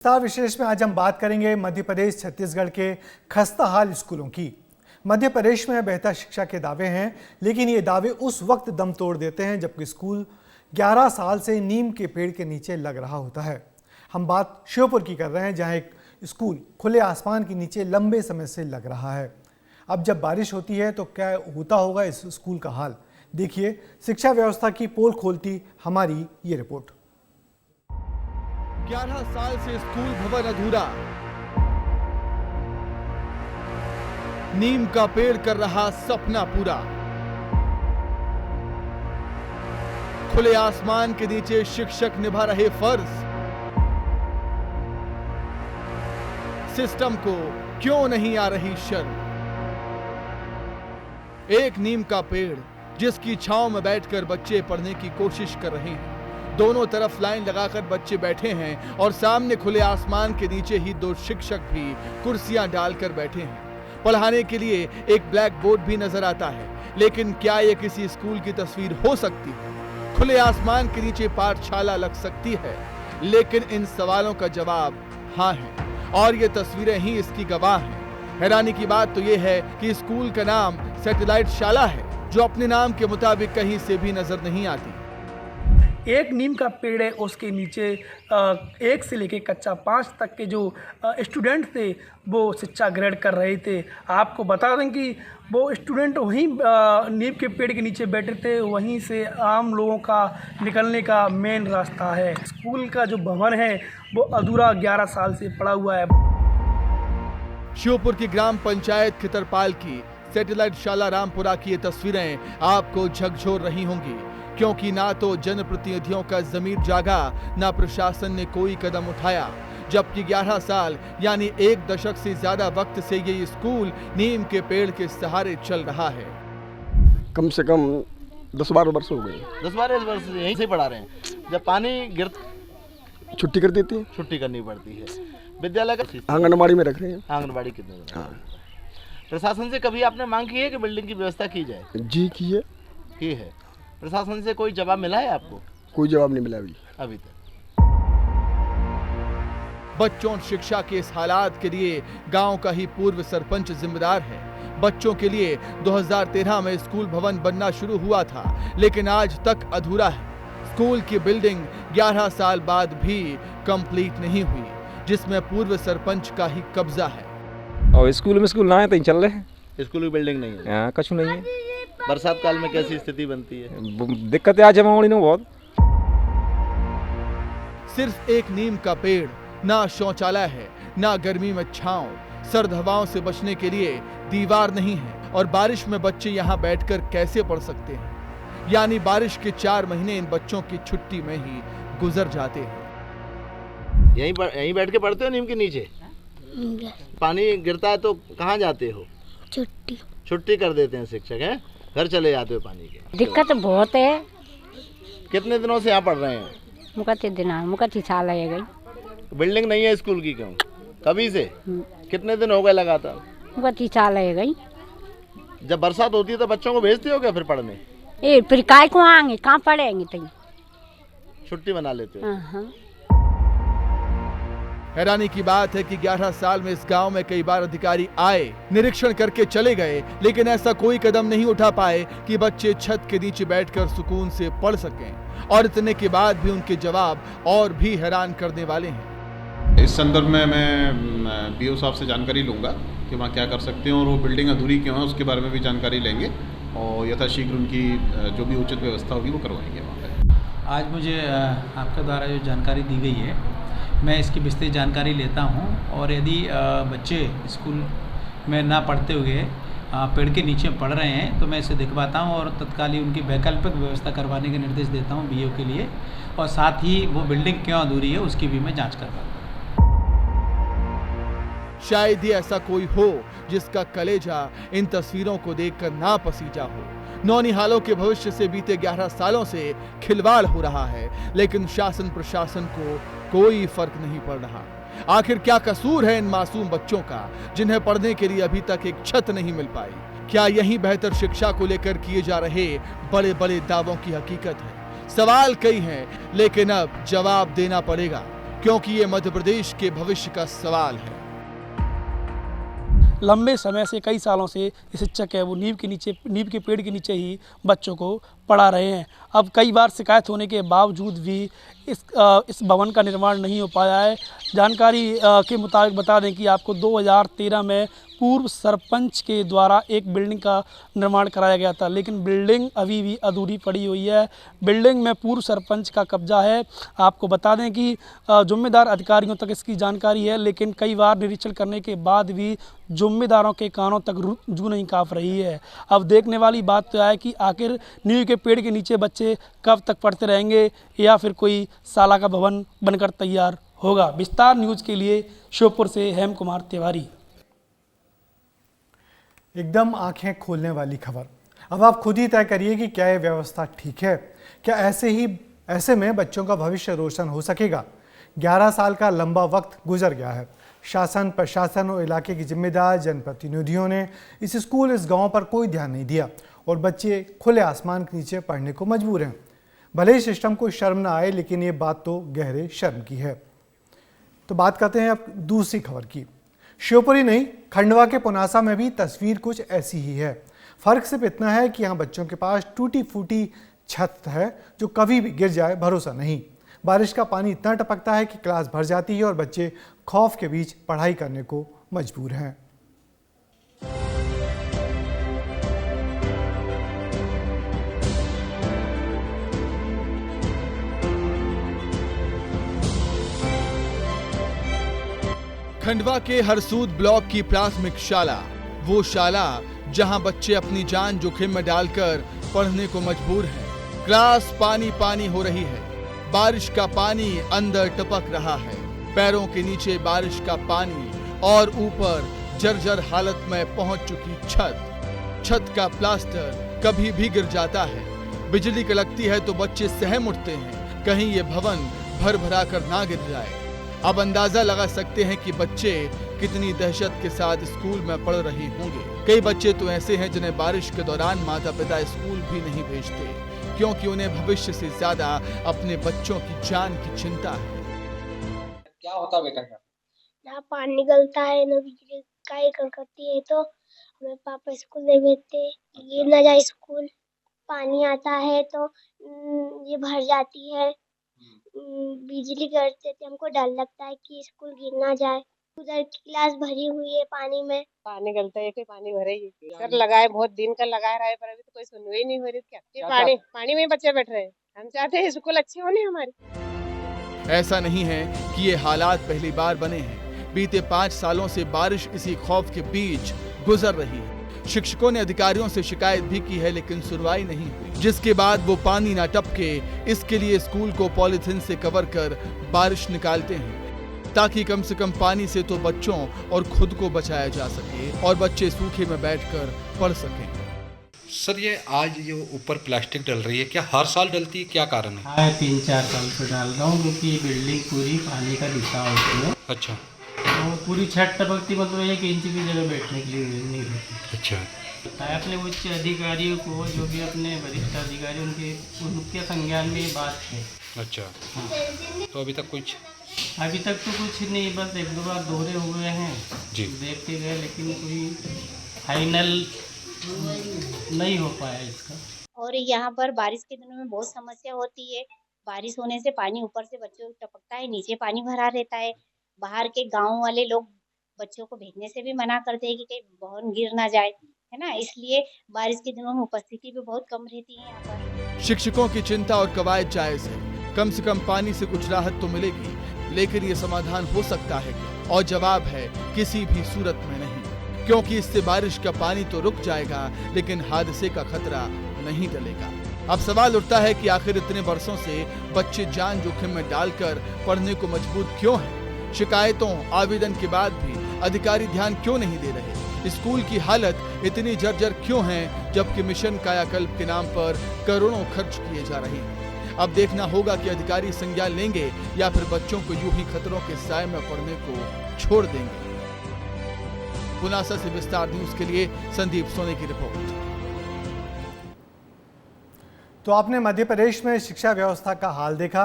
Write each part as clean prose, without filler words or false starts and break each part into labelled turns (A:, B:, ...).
A: विस्तार विशेष में आज हम बात करेंगे मध्य प्रदेश छत्तीसगढ़ के खस्ता हाल स्कूलों की। मध्य प्रदेश में बेहतर शिक्षा के दावे हैं, लेकिन ये दावे उस वक्त दम तोड़ देते हैं जबकि स्कूल 11 साल से नीम के पेड़ के नीचे लग रहा होता है। हम बात श्योपुर की कर रहे हैं, जहां एक स्कूल खुले आसमान के नीचे लंबे समय से लग रहा है। अब जब बारिश होती है तो क्या होता होगा इस स्कूल का हाल। देखिए शिक्षा व्यवस्था की पोल खोलती हमारी ये रिपोर्ट।
B: 11 साल से स्कूल भवन अधूरा, नीम का पेड़ कर रहा सपना पूरा। खुले आसमान के नीचे शिक्षक निभा रहे फर्ज। सिस्टम को क्यों नहीं आ रही शर्म। एक नीम का पेड़ जिसकी छांव में बैठकर बच्चे पढ़ने की कोशिश कर रहे हैं। दोनों तरफ लाइन लगाकर बच्चे बैठे हैं और सामने खुले आसमान के नीचे ही दो शिक्षक भी कुर्सियां डालकर बैठे हैं। पढ़ाने के लिए एक ब्लैक बोर्ड भी नजर आता है, लेकिन क्या यह किसी स्कूल की तस्वीर हो सकती है? खुले आसमान के नीचे पाठशाला लग सकती है, लेकिन इन सवालों का जवाब हाँ है और ये तस्वीरें ही इसकी गवाह हैं। हैरानी की बात तो यह है कि स्कूल का नाम सैटेलाइट शाला है, जो अपने नाम के मुताबिक कहीं से भी नजर नहीं आती।
C: एक नीम का पेड़ है, उसके नीचे 1 से लेकर कक्षा 5 तक के जो स्टूडेंट थे वो शिक्षा ग्रहण कर रहे थे। आपको बता दें कि वो स्टूडेंट वहीं नीम के पेड़ के नीचे बैठे थे, वहीं से आम लोगों का निकलने का मेन रास्ता है। स्कूल का जो भवन है वो अधूरा 11 साल से पड़ा हुआ है।
B: श्योपुर की ग्राम पंचायत खितरपाल की सैटेलाइट शाला रामपुरा की ये तस्वीरें आपको झकझोर रही होंगी, क्योंकि ना तो जनप्रतिनिधियों का जमीर जागा, ना प्रशासन ने कोई कदम उठाया। जबकि 11 साल यानी 1 दशक से ज्यादा वक्त से ये स्कूल नीम के पेड़ के सहारे चल रहा है।
D: कम से कम 10-12 वर्ष हो गए।
E: 10-12 वर्ष से यहीं से पढ़ा रहे हैं। जब पानी गिर
D: छुट्टी कर देती है,
E: छुट्टी करनी पड़ती है। विद्यालय का
D: आंगनबाड़ी में रख रहे हैं।
E: आंगनबाड़ी कितने? हाँ। प्रशासन से कभी आपने मांग की है कि बिल्डिंग की व्यवस्था की जाए?
D: जी की
E: है। प्रशासन से कोई जवाब मिला है आपको?
D: कोई जवाब नहीं मिला
E: अभी तक।
B: बच्चों और शिक्षा के इस हालात के लिए गांव का ही पूर्व सरपंच जिम्मेदार है। बच्चों के लिए 2013 में स्कूल भवन बनना शुरू हुआ था, लेकिन आज तक अधूरा है। स्कूल की बिल्डिंग 11 साल बाद भी कंप्लीट नहीं हुई, जिसमें पूर्व सरपंच का ही कब्जा है।
F: और स्कूल ना है तो चल रहे हैं।
E: स्कूल की बिल्डिंग नहीं है?
F: यहाँ कुछ नहीं है।
E: बरसात काल में कैसी स्थिति बनती है?
F: दिक्कतें आ जमा होनी ना बहुत।
B: सिर्फ एक नीम का पेड़, ना शौचालय है, ना गर्मी में छांव, सर्द हवाओं से बचने के लिए दीवार नहीं है, और बारिश में बच्चे यहाँ बैठकर कैसे पढ़ सकते हैं? यानी बारिश के 4 महीने इन बच्चों की छुट्टी में ही गुजर जाते हैं।
E: यहीं बैठ के पढ़ते हो नीम के नीचे? पानी गिरता है तो कहाँ जाते हो? छुट्टी कर देते हैं शिक्षक, हैं? घर चले जाते हो पानी के?
G: दिक्कत बहुत है।
E: कितने दिनों से यहाँ पढ़ रहे हैं?
G: मुकती साल है गई।
E: बिल्डिंग नहीं है स्कूल की? क्यों? कभी से? कितने दिन हो गए लगातार?
G: मुकती साल है गई।
E: जब बरसात होती है तो बच्चों को भेजते हो क्या फिर पढ़ने?
G: फिर काय को आएंगे, कहाँ पढ़ेंगे? तो
E: छुट्टी बना लेते हो?
B: हैरानी की बात है कि 11 साल में इस गांव में कई बार अधिकारी आए, निरीक्षण करके चले गए, लेकिन ऐसा कोई कदम नहीं उठा पाए कि बच्चे छत के नीचे बैठकर सुकून से पढ़ सकें। और इतने के बाद भी उनके जवाब और भी हैरान करने वाले हैं।
H: इस संदर्भ में मैं बीओ साहब से जानकारी लूँगा कि वहाँ क्या कर सकते हैं, और वो बिल्डिंग अधूरी क्यों है उसके बारे में भी जानकारी लेंगे, और यथाशीघ्र उनकी जो भी उचित व्यवस्था होगी वो करवाएंगे वहाँ पर।
I: आज मुझे आपके द्वारा जो जानकारी दी गई है, मैं इसकी विस्तृत जानकारी लेता हूं, और यदि बच्चे स्कूल में ना पढ़ते हुए पेड़ के नीचे पढ़ रहे हैं तो मैं इसे दिखवाता हूं और तत्काल ही उनकी वैकल्पिक व्यवस्था करवाने के निर्देश देता हूं बीओ के लिए, और साथ ही वो बिल्डिंग क्यों अधूरी है उसकी भी मैं जांच करवाता हूं।
B: शायद ही ऐसा कोई हो जिसका कलेजा इन तस्वीरों को देखकर ना पसीजा हो। नौनिहालों के भविष्य से बीते 11 सालों से खिलवाड़ हो रहा है, लेकिन शासन प्रशासन को कोई फर्क नहीं पड़ रहा। आखिर क्या कसूर है इन मासूम बच्चों का, जिन्हें पढ़ने के लिए अभी तक एक छत नहीं मिल पाई? क्या यही बेहतर शिक्षा को लेकर किए जा रहे बड़े बड़े दावों की हकीकत है? सवाल कई हैं, लेकिन अब जवाब देना पड़ेगा। क्योंकि ये मध्य प्रदेश के भविष्य का सवाल है।
C: लंबे समय से, कई सालों से ये शिक्षक है वो नीम के पेड़ के नीचे ही बच्चों को पढ़ा रहे हैं। अब कई बार शिकायत होने के बावजूद भी इस भवन का निर्माण नहीं हो पाया है। जानकारी के मुताबिक बता दें कि आपको 2013 में पूर्व सरपंच के द्वारा एक बिल्डिंग का निर्माण कराया गया था, लेकिन बिल्डिंग अभी भी अधूरी पड़ी हुई है। बिल्डिंग में पूर्व सरपंच का कब्जा है। आपको बता दें कि जिम्मेदार अधिकारियों तक इसकी जानकारी है, लेकिन कई बार निरीक्षण करने के बाद भी जिम्मेदारों के कानों तक जू नहीं काँप रही है। अब देखने वाली बात तो है कि आखिर नीम के पेड़ के नीचे बच्चे कब तक पढ़ते रहेंगे या फिर कोई साला का भवन बनकर तैयार होगा। विस्तार न्यूज़ के लिए श्योपुर से हेम कुमार तिवारी।
A: एकदम आंखें खोलने वाली खबर। अब आप खुद ही तय करिए कि क्या ये व्यवस्था ठीक है। क्या ऐसे में बच्चों का भविष्य रोशन हो सकेगा। 11 साल का लंबा वक्त गुजर गया है। शासन, प्रशासन और इलाके के जिम्मेदार जनप्रतिनिधियों ने इस गांव पर कोई ध्यान नहीं दिया और बच्चे खुले आसमान के नीचे पढ़ने को मजबूर हैं। भले ही सिस्टम को शर्म ना आए, लेकिन ये बात तो गहरे शर्म की है। तो बात करते हैं अब दूसरी खबर की। श्योपुरी नहीं, खंडवा के पुनासा में भी तस्वीर कुछ ऐसी ही है। फर्क सिर्फ इतना है कि यहाँ बच्चों के पास टूटी फूटी छत है जो कभी भी गिर जाए भरोसा नहीं। बारिश का पानी इतना टपकता है कि क्लास भर जाती है और बच्चे खौफ के बीच पढ़ाई करने को मजबूर हैं।
B: खंडवा के हरसूद ब्लॉक की प्राथमिक शाला, वो शाला जहां बच्चे अपनी जान जोखिम में डालकर पढ़ने को मजबूर हैं। क्लास पानी पानी हो रही है। बारिश का पानी अंदर टपक रहा है। पैरों के नीचे बारिश का पानी और ऊपर जर्जर हालत में पहुंच चुकी छत का प्लास्टर कभी भी गिर जाता है। बिजली कड़कती है तो बच्चे सहम उठते हैं, कहीं ये भवन भर भरा कर ना गिर जाए। अब अंदाजा लगा सकते हैं कि बच्चे कितनी दहशत के साथ स्कूल में पढ़ रहे होंगे। कई बच्चे तो ऐसे हैं जिन्हें बारिश के दौरान माता पिता स्कूल भी नहीं भेजते, क्योंकि उन्हें भविष्य से ज्यादा अपने बच्चों की जान की चिंता है।
J: क्या होता बेटा?
K: ना पानी निकलता है, ना बिजली का कड़कती है, तो हमें पापा स्कूल नहीं भेजते। ये ना जाए स्कूल, पानी आता है तो ये भर जाती है। बिजली गिरते थे, हमको डर लगता है कि स्कूल गिर ना जाए। उधर क्लास भरी हुई है पानी में।
J: पानी गलता है कि पानी भरेगी। सर लगाए, बहुत दिन का लगा रहा है, पर अभी तो कोई सुनवाई नहीं हो रही। क्या पानी में बच्चे बैठ रहे हैं। हम चाहते हैं स्कूल अच्छी होनी हमारी।
B: ऐसा नहीं है कि ये हालात पहली बार बने हैं। बीते 5 सालों से बारिश इसी खौफ के बीच गुजर रही है। शिक्षकों ने अधिकारियों से शिकायत भी की है, लेकिन सुनवाई नहीं हुई, जिसके बाद वो पानी ना टपके इसके लिए स्कूल को पॉलीथिन से कवर कर बारिश निकालते हैं, ताकि कम से कम पानी से तो बच्चों और खुद को बचाया जा सके और बच्चे सूखे में बैठकर पढ़ सकें।
L: सर, ये आज जो ऊपर प्लास्टिक डल रही है, क्या हर साल डलती है? क्या कारण है?
I: हाँ, 3-4 साल से डाल रहा हूँ, क्योंकि बिल्डिंग पूरी पानी का दिशा होती है।
L: अच्छा।
I: तो पूरी छत टपकती, मतलब 1 इंच की जगह बैठने के लिए नहीं रहती।
L: अच्छा।
I: अपने उच्च अधिकारियों को, जो भी अपने वरिष्ठ अधिकारी, उनके संज्ञान में ये बात है।
L: अच्छा।
I: हाँ।
L: तो अभी तक तो
I: कुछ नहीं, बस 1-2 बार दोहरे हुए हैं जी, देखते गए, लेकिन कोई फाइनल नहीं हो पाया इसका।
M: और यहाँ पर बारिश के दिनों में बहुत समस्या होती है। बारिश होने से पानी ऊपर से बच्चों को टपकता है, नीचे पानी भरा रहता है। बाहर के गांव वाले लोग बच्चों को भेजने से भी मना करते हैं कि कहीं भवन गिर ना जाए, है ना। इसलिए बारिश के दिनों में उपस्थिति भी बहुत कम रहती है यहाँ पर।
B: शिक्षकों की चिंता और कवायद जायज है। कम से कम पानी से कुछ राहत तो मिलेगी, लेकिन ये समाधान हो सकता है क्या? और जवाब है किसी भी सूरत में नहीं, क्योंकि इससे बारिश का पानी तो रुक जाएगा, लेकिन हादसे का खतरा नहीं टलेगा। अब सवाल उठता है कि आखिर इतने वर्षों से बच्चे जान जोखिम में डालकर पढ़ने को मजबूर क्यों हैं? शिकायतों, आवेदन के बाद भी अधिकारी ध्यान क्यों नहीं दे रहे? स्कूल की हालत इतनी जर्जर क्यों है, जबकि मिशन कायाकल्प के नाम पर करोड़ों खर्च किए जा रहे हैं? अब देखना होगा कि अधिकारी संज्ञान लेंगे या फिर बच्चों को यूं ही खतरों के साए में पढ़ने को छोड़ देंगे। पुनासा से विस्तार न्यूज के लिए संदीप सोनी की रिपोर्ट।
A: तो आपने मध्य प्रदेश में शिक्षा व्यवस्था का हाल देखा।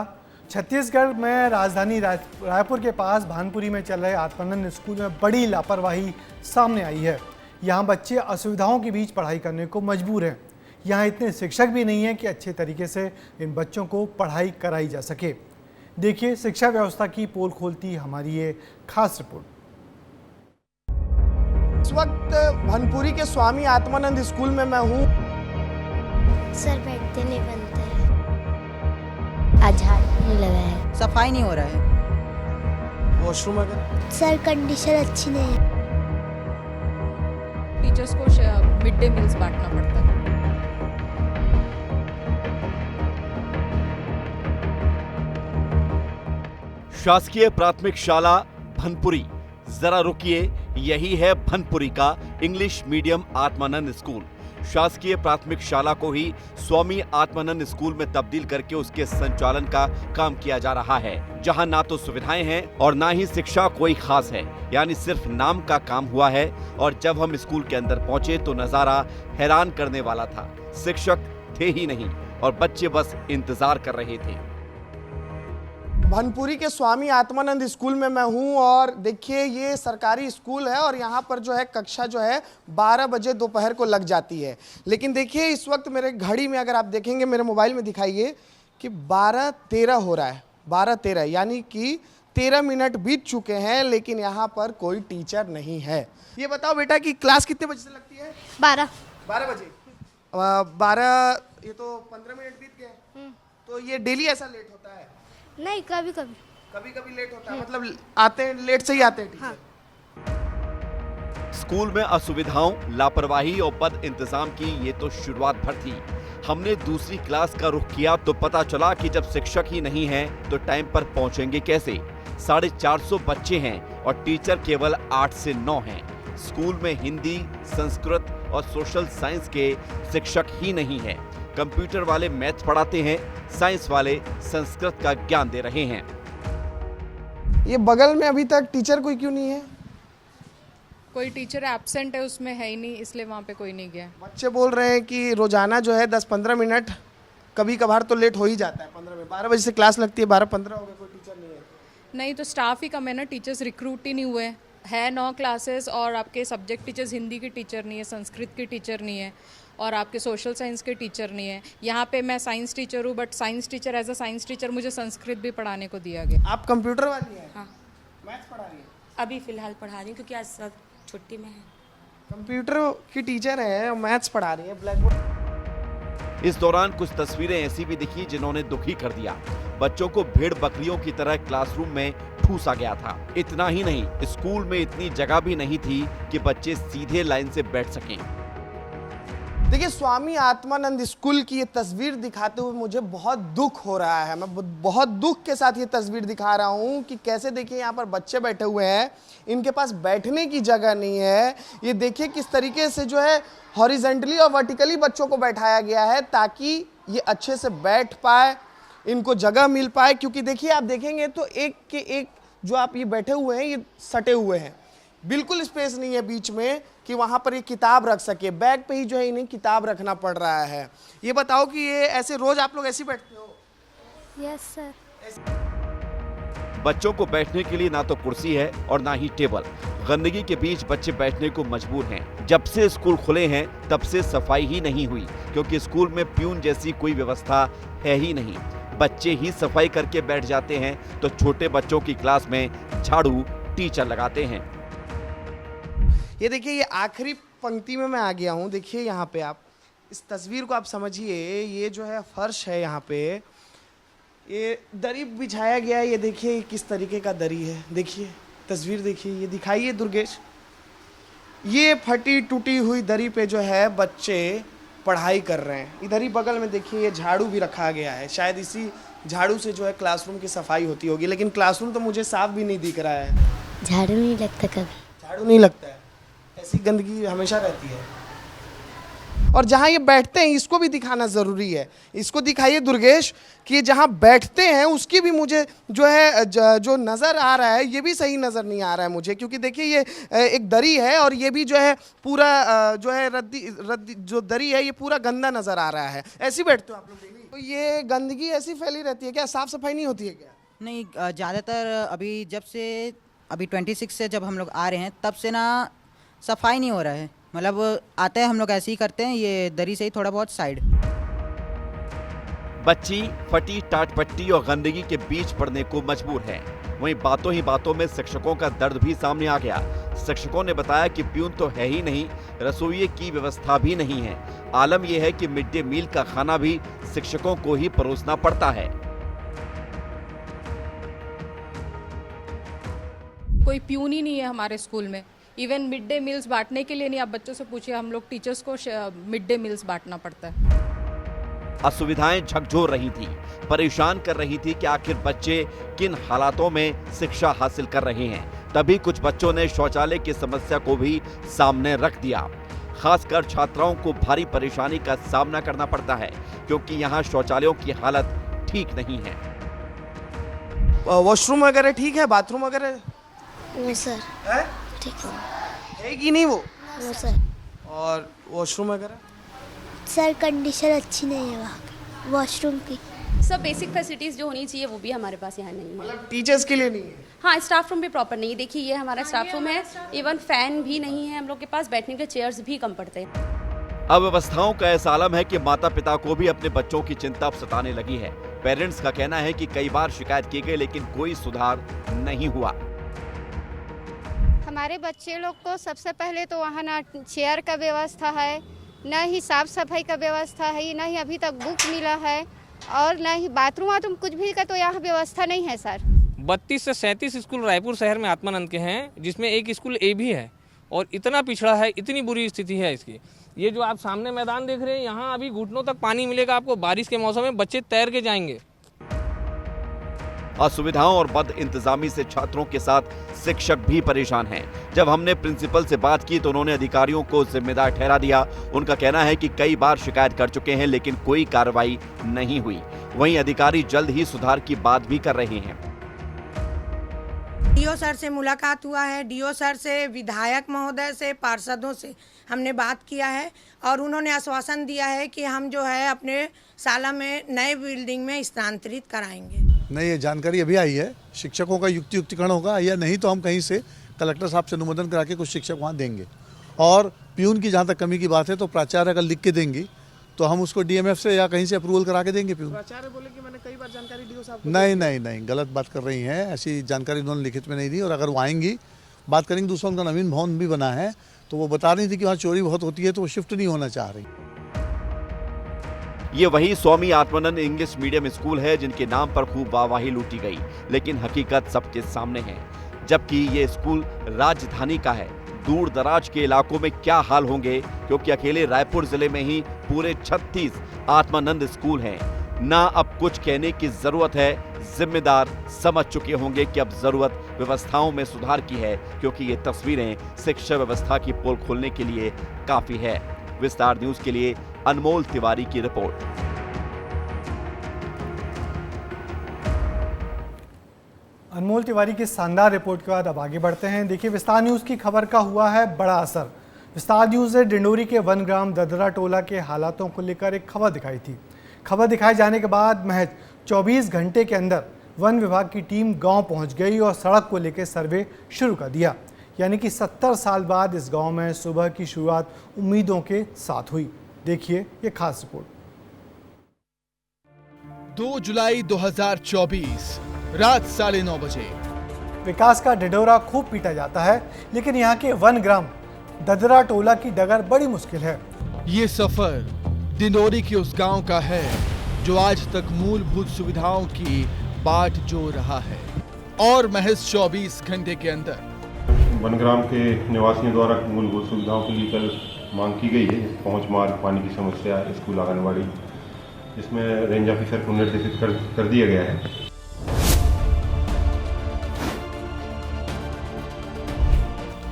A: छत्तीसगढ़ में राजधानी रायपुर के पास भानपुरी में चल रहे आत्मानंद स्कूल में बड़ी लापरवाही सामने आई है। यहाँ बच्चे असुविधाओं के बीच पढ़ाई करने को मजबूर हैं। यहाँ इतने शिक्षक भी नहीं हैं कि अच्छे तरीके से इन बच्चों को पढ़ाई कराई जा सके। देखिए शिक्षा व्यवस्था की पोल खोलती हमारी ये खास रिपोर्ट।
N: इस वक्त भानपुरी के स्वामी आत्मानंद स्कूल में मैं हूँ।
K: सर बैठते नहीं बनते हैं, आज झाड़ नहीं लगा है,
O: सफाई नहीं हो रहा है,
N: वॉशरूम अगर
K: सर कंडीशन अच्छी नहीं है।
P: टीचर्स को मिड डे मील्स बांटना पड़ता है।
Q: शासकीय प्राथमिक शाला भनपुरी। जरा रुकिए, यही है भनपुरी का इंग्लिश मीडियम आत्मानंद स्कूल। शासकीय प्राथमिक शाला को ही स्वामी आत्मानंद स्कूल में तब्दील करके उसके संचालन का काम किया जा रहा है, जहां ना तो सुविधाएं हैं और ना ही शिक्षा कोई खास है, यानी सिर्फ नाम का काम हुआ है। और जब हम स्कूल के अंदर पहुंचे तो नजारा हैरान करने वाला था। शिक्षक थे ही नहीं और बच्चे बस इंतजार कर रहे थे।
N: भानपुरी के स्वामी आत्मानंद स्कूल में मैं हूं और देखिए ये सरकारी स्कूल है और यहाँ पर जो है कक्षा जो है 12 बजे दोपहर को लग जाती है। लेकिन देखिए इस वक्त मेरे घड़ी में अगर आप देखेंगे, मेरे मोबाइल में दिखाइए कि 12:13 हो रहा है। 12:13 यानी कि 13 मिनट बीत चुके हैं, लेकिन यहाँ पर कोई टीचर नहीं है। ये बताओ बेटा कि क्लास कितने बजे से लगती है? 12 बजे। 12 ये तो 15 मिनट बीत गए। तो ये डेली ऐसा लेट होता है?
K: नहीं, कभी कभी
N: लेट होता है। मतलब आते हैं लेट से ही आते हैं टीचर।
Q: स्कूल में असुविधाओं, लापरवाही और बद इंतजाम की ये तो शुरुआत भर थी। हमने दूसरी क्लास का रुख किया तो पता चला कि जब शिक्षक ही नहीं हैं तो टाइम पर पहुंचेंगे कैसे। 450 बच्चे हैं और टीचर केवल 8 से 9 हैं। स्कूल में हिंदी, संस्कृत और सोशल साइंस के शिक्षक ही नहीं हैं। कंप्यूटर वाले मैथ्स पढ़ाते हैं, साइंस वाले संस्कृत का ज्ञान दे रहे हैं।
N: ये बगल में अभी तक टीचर कोई क्यों नहीं है?
P: कोई टीचर एब्सेंट है, उसमें है ही नहीं, इसलिए वहाँ पे कोई नहीं गया।
N: बच्चे बोल रहे हैं कि रोजाना जो है 10-15 मिनट, कभी कभार तो लेट हो ही जाता है 15 मिनट। 12 बजे से क्लास लगती है, 12:15 हो गए, कोई टीचर नहीं है।
P: नहीं तो स्टाफ ही कम है ना, टीचर्स रिक्रूट ही नहीं हुए है। 9 क्लासेस और आपके सब्जेक्ट टीचर्स, हिंदी के टीचर नहीं है, संस्कृत के टीचर नहीं है और आपके सोशल साइंस के टीचर नहीं है। यहाँ पे मैं साइंस टीचर हूँ, but science teacher as a science teacher मुझे संस्कृत भी पढ़ाने को दिया गया।
N: आप कंप्यूटर वाली हैं?
R: हाँ,
N: मैथ्स पढ़ा रही हैं?
R: अभी फिलहाल पढ़ा रही हूँ क्योंकि आज सब छुट्टी में है।
N: कंप्यूटर की टीचर है, मैथ्स पढ़ा रही है, ब्लैक बोर्ड।
Q: इस दौरान कुछ तस्वीरें ऐसी भी दिखी जिन्होंने दुखी कर दिया। बच्चों को भेड़ बकरियों की तरह क्लासरूम में ठूसा गया था। इतना ही नहीं, स्कूल में इतनी जगह भी नहीं थी कि बच्चे सीधे लाइन से बैठ सकें।
N: देखिए स्वामी आत्मानंद स्कूल की ये तस्वीर दिखाते हुए मुझे बहुत दुख हो रहा है। मैं बहुत दुख के साथ ये तस्वीर दिखा रहा हूँ कि कैसे देखिए यहाँ पर बच्चे बैठे हुए हैं, इनके पास बैठने की जगह नहीं है। ये देखिए किस तरीके से जो है हॉरिजेंटली और वर्टिकली बच्चों को बैठाया गया है ताकि ये अच्छे से बैठ पाए, इनको जगह मिल पाए। क्योंकि देखिए आप देखेंगे तो एक के एक जो आप ये बैठे हुए हैं ये सटे हुए हैं, बिल्कुल स्पेस नहीं है बीच में कि वहाँ पर ये किताब रख सके। बैग पे ही जो है इन्हें किताब रखना पड़ रहा है। ये बताओ कि ये ऐसे रोज आप लोग ऐसे बैठते हो?
K: Yes sir.
Q: बच्चों को बैठने के लिए ना तो कुर्सी है और ना ही टेबल। गंदगी के बीच बच्चे बैठने को मजबूर हैं। जब से स्कूल खुले हैं तब से सफाई ही नहीं हुई, क्योंकि स्कूल में प्यून जैसी कोई व्यवस्था है ही नहीं। बच्चे ही सफाई करके बैठ जाते हैं तो छोटे बच्चों की क्लास में झाड़ू टीचर लगाते हैं।
N: ये देखिए ये आखिरी पंक्ति में मैं आ गया हूँ। देखिए यहाँ पे आप इस तस्वीर को आप समझिए, ये जो है फर्श है, यहाँ पे ये दरी बिछाया गया है। ये देखिए किस तरीके का दरी है, देखिए तस्वीर देखिए, ये दिखाइए दुर्गेश। ये फटी टूटी हुई दरी पे जो है बच्चे पढ़ाई कर रहे हैं। इधर ही बगल में देखिए ये झाड़ू भी रखा गया है, शायद इसी झाड़ू से जो है क्लासरूम की सफाई होती होगी, लेकिन क्लासरूम तो मुझे साफ भी नहीं दिख रहा है।
K: झाड़ू नहीं लगता कभी?
N: झाड़ू नहीं लगता है, ऐसी गंदगी हमेशा रहती है। और जहाँ ये बैठते हैं इसको भी दिखाना ज़रूरी है। इसको दिखाइए दुर्गेश कि जहाँ बैठते हैं उसकी भी मुझे जो है जो नज़र आ रहा है ये भी सही नज़र नहीं आ रहा है मुझे, क्योंकि देखिए ये एक दरी है और ये भी जो है पूरा जो है रद्दी जो दरी है ये पूरा गंदा नज़र आ रहा है। ऐसे बैठते हो आप लोग? तो ये गंदगी ऐसी फैली रहती है क्या, साफ सफाई नहीं होती है क्या?
O: नहीं, ज़्यादातर अभी 26 से जब हम लोग आ रहे हैं तब से ना सफाई नहीं हो रहा है। मतलब आते हैं हम लोग ऐसे ही करते हैं, ये दरी से ही थोड़ा बहुत साइड।
Q: बच्ची फटी टाट पट्टी और गंदगी के बीच पड़ने को मजबूर है। वहीं बातों ही बातों में शिक्षकों का दर्द भी सामने आ गया। शिक्षकों ने बताया कि प्यून तो है ही नहीं, रसोई की व्यवस्था भी नहीं है। आलम यह है कि मिड डे मील का खाना भी शिक्षकों को ही परोसना पड़ता है।
P: कोई प्यून ही नहीं है हमारे स्कूल में। इवन मिड डे मील्स बांटने के लिए नहीं, आप बच्चों से पूछिए, हम लोग टीचर्स को मिड डे मील्स बांटना पड़ता है।
Q: असुविधाएं झकझोर रही थी, परेशान कर रही थी कि आखिर बच्चे किन हालातों में शिक्षा हासिल कर रहे हैं। तभी कुछ बच्चों ने शौचालय की समस्या को भी सामने रख दिया। खासकर छात्राओं को भारी परेशानी का सामना करना पड़ता है क्योंकि यहाँ शौचालयों की हालत ठीक नहीं है।
N: वॉशरूम वगैरह ठीक है, बाथरूम वगैरह?
K: नहीं सर, ठीक
N: है कि नहीं वो?
K: No sir.
N: और वॉशरूम वगैरह?
K: सर कंडीशन अच्छी नहीं है वहाँ की वॉशरूम की।
R: सब बेसिक फैसिलिटीज़ जो होनी चाहिए वो भी हमारे पास यहाँ नहीं है।
N: मतलब टीचर्स के लिए नहीं है?
R: हाँ, स्टाफ रूम भी प्रॉपर नहीं है। देखिए ये हमारा स्टाफ रूम है, इवन फैन भी नहीं है हम लोग के पास, बैठने के चेयर्स भी कम पड़ते हैं।
Q: अव्यवस्थाओं का ऐसा आलम है कि माता पिता को भी अपने बच्चों की चिंता सताने लगी है। पेरेंट्स का कहना है कि कई बार शिकायत की गई लेकिन कोई सुधार नहीं हुआ।
S: हमारे बच्चे लोग को सबसे पहले तो वहाँ ना चेयर का व्यवस्था है, न ही साफ सफाई का व्यवस्था है, न ही अभी तक बुक मिला है, और न ही बाथरूम वाथरूम कुछ भी का तो यहाँ व्यवस्था नहीं है सर।
T: 32 से 37 स्कूल रायपुर शहर में आत्मानंद के हैं, जिसमें एक स्कूल ए भी है और इतना पिछड़ा है, इतनी बुरी स्थिति है इसकी। ये जो आप सामने मैदान देख रहे हैं, यहाँ अभी घुटनों तक पानी मिलेगा आपको। बारिश के मौसम में बच्चे तैर के जाएंगे।
Q: असुविधाओं और बद इंतजामी से छात्रों के साथ शिक्षक भी परेशान हैं। जब हमने प्रिंसिपल से बात की तो उन्होंने अधिकारियों को जिम्मेदार ठहरा दिया। उनका कहना है कि कई बार शिकायत कर चुके हैं लेकिन कोई कार्रवाई नहीं हुई। वहीं अधिकारी जल्द ही सुधार की बात भी कर रहे हैं।
U: डीओ सर से मुलाकात हुआ है, डीओ सर से, विधायक महोदय से, पार्षदों से हमने बात किया है और उन्होंने आश्वासन दिया है कि हम जो है अपने शाला में नए बिल्डिंग में स्थानांतरित कराएंगे।
V: नहीं, ये जानकारी अभी आई है। शिक्षकों का युक्तिकरण होगा या नहीं तो हम कहीं से कलेक्टर साहब से अनुमोदन करा के कुछ शिक्षक वहाँ देंगे। और प्यून की जहाँ तक कमी की बात है तो प्राचार्य अगर लिख के देंगी तो हम उसको डीएमएफ से या कहीं से अप्रूवल करा के देंगे। प्यून
N: प्राचार्य बोले कि मैंने कई बार जानकारी डी साहब को।
V: नहीं, गलत बात कर रही हैं। ऐसी जानकारी उन्होंने लिखित में नहीं दी और अगर वो आएंगी बात करेंगे। दूसरा उनका नवीन भवन भी बना है तो वो बता रही थी कि वहाँ चोरी बहुत होती है तो वो शिफ्ट नहीं होना चाह रही।
Q: ये वही Swami Atmanand English medium school है जिनके नाम पर खूब वाहवाही लूटी गई, लेकिन हकीकत सबके सामने है। जबकि ये स्कूल राजधानी का है, दूर दराज के इलाकों में क्या हाल होंगे, क्योंकि अकेले रायपुर जिले में ही पूरे 36 आत्मानंद स्कूल हैं। ना अब कुछ कहने की जरूरत है, जिम्मेदार समझ चुके होंगे कि अब जरूरत व्यवस्थाओं में सुधार की है, क्योंकि ये तस्वीरें शिक्षा व्यवस्था की पोल खोलने के लिए काफी है। विस्तार न्यूज के लिए अनमोल तिवारी की रिपोर्ट।
A: अनमोल तिवारी की शानदार रिपोर्ट के बाद अब आगे बढ़ते हैं। देखिए, विस्तार न्यूज की खबर का हुआ है बड़ा असर। विस्तार न्यूज ने डिंडोरी के वन ग्राम ददरा टोला के हालातों को लेकर एक खबर दिखाई थी। खबर दिखाए जाने के बाद महज 24 घंटे के अंदर वन विभाग की टीम गांव पहुंच गई और सड़क को लेकर सर्वे शुरू कर दिया। यानी कि 70 साल बाद इस गांव में सुबह की शुरुआत उम्मीदों के साथ हुई। देखिए ये खास रिपोर्ट।
B: 2 जुलाई 2024 रात 9:30 बजे।
A: विकास का ढिढोरा खूब पीटा जाता है, लेकिन यहाँ के वन ग्राम ददरा टोला की डगर बड़ी मुश्किल है।
B: ये सफर डिंडोरी के उस गांव का है जो आज तक मूलभूत सुविधाओं की बाट जो रहा है, और महज 24 घंटे के अंदर
W: वनग्राम के निवासियों द्वारा मूलभूत सुविधाओं के लिए कल मांग की गई है। पहुंच मार्ग, पानी की समस्या, स्कूल, आंगनबाड़ी, इसमें रेंज ऑफिसर को निर्देशित कर दिया गया है।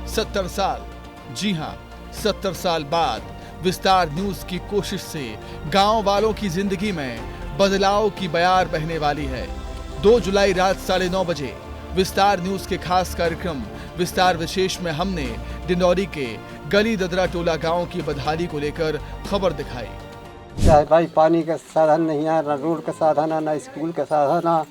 B: सत्तर साल, जी हां, 70 साल बाद विस्तार न्यूज की कोशिश से गांव वालों की जिंदगी में बदलाव की बयार बहने वाली है। 2 जुलाई रात 9:30 बजे विस्तार न्यूज के खास कार्यक्रम विस्तार विशेष में हमने डिंडोरी के गली ददरा टोला गांव की बदहाली को लेकर खबर दिखाई।
D: चाहे भाई पानी का साधन नहीं है, ना रोड का साधन है, ना स्कूल का साधन है,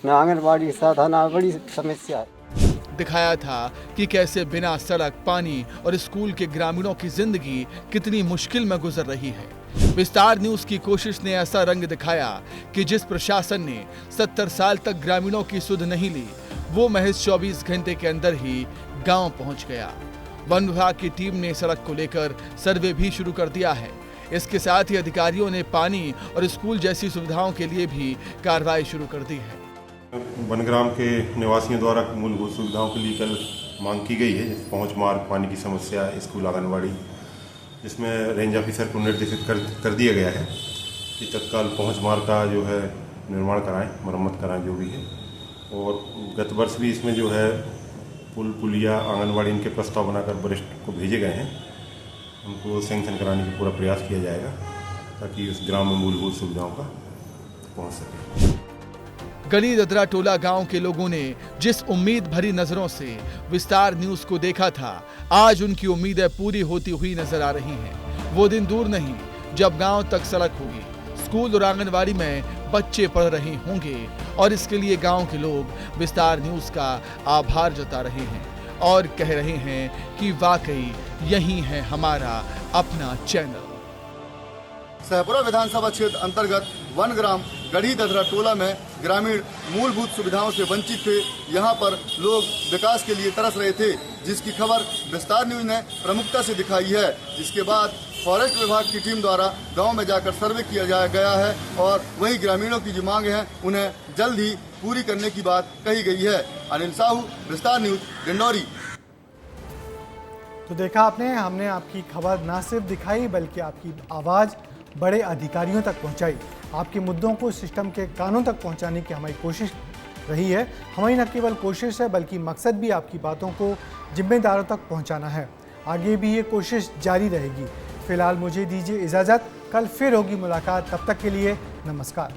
D: ना आंगनबाड़ी का साधन है, बड़ी समस्या है।
B: दिखाया था कि कैसे बिना सड़क, पानी और स्कूल के ग्रामीणों की जिंदगी कितनी मुश्किल में गुजर रही है। विस्तार न्यूज की कोशिश ने ऐसा रंग दिखाया कि जिस प्रशासन ने 70 साल तक ग्रामीणों की सुध नहीं ली, वो महज 24 घंटे के अंदर ही गांव पहुंच गया। वन विभाग की टीम ने सड़क को लेकर सर्वे भी शुरू कर दिया है। इसके साथ ही अधिकारियों ने पानी और स्कूल जैसी सुविधाओं के लिए भी कार्रवाई शुरू कर दी है।
W: वनग्राम के निवासियों द्वारा मूलभूत सुविधाओं के लिए कल मांग की गई है, जैसे पहुंच मार्ग, पानी की समस्या, स्कूल, आंगनबाड़ी, जिसमें रेंज ऑफिसर को निर्देशित कर दिया गया है कि तत्काल पहुंच मार्ग का जो है निर्माण कराएं, मरम्मत कराएं जो भी है। और गत वर्ष भी इसमें जो है पुलिया, आंगनबाड़ी, इनके प्रस्ताव बनाकर वरिष्ठ को भेजे गए हैं। उनको सैंक्शन कराने का पूरा प्रयास किया जाएगा ताकि उस ग्राम में मूलभूत सुविधाओं का पहुँच सके।
B: गली ददरा टोला गांव के लोगों ने जिस उम्मीद भरी नजरों से विस्तार न्यूज को देखा था, आज उनकी उम्मीदें पूरी होती हुई नजर आ रही हैं। वो दिन दूर नहीं जब गांव तक सड़क होगी, स्कूल और आंगनबाड़ी में बच्चे पढ़ रहे होंगे और इसके लिए गांव के लोग विस्तार न्यूज का आभार जता रहे हैं और कह रहे हैं कि वाकई यही है हमारा अपना चैनल।
F: सहपुरा विधानसभा क्षेत्र अंतर्गत वनग्राम गढ़ी ददरा टोला में ग्रामीण मूलभूत सुविधाओं से वंचित थे। यहाँ पर लोग विकास के लिए तरस रहे थे, जिसकी खबर विस्तार न्यूज ने प्रमुखता से दिखाई है। जिसके बाद फॉरेस्ट विभाग की टीम द्वारा गांव में जाकर सर्वे किया गया है और वहीं ग्रामीणों की जो मांग है उन्हें जल्द ही पूरी करने की बात कही गई है। अनिल साहू, विस्तार न्यूज, डिंडौरी।
A: तो देखा आपने, हमने आपकी खबर न सिर्फ दिखाई बल्कि आपकी आवाज़ बड़े अधिकारियों तक पहुंचाई। आपके मुद्दों को सिस्टम के कानों तक पहुंचाने की हमारी कोशिश रही है। हमारी न केवल कोशिश है बल्कि मकसद भी आपकी बातों को जिम्मेदारों तक पहुंचाना है। आगे भी ये कोशिश जारी रहेगी। फिलहाल मुझे दीजिए इजाज़त, कल फिर होगी मुलाकात। तब तक के लिए नमस्कार।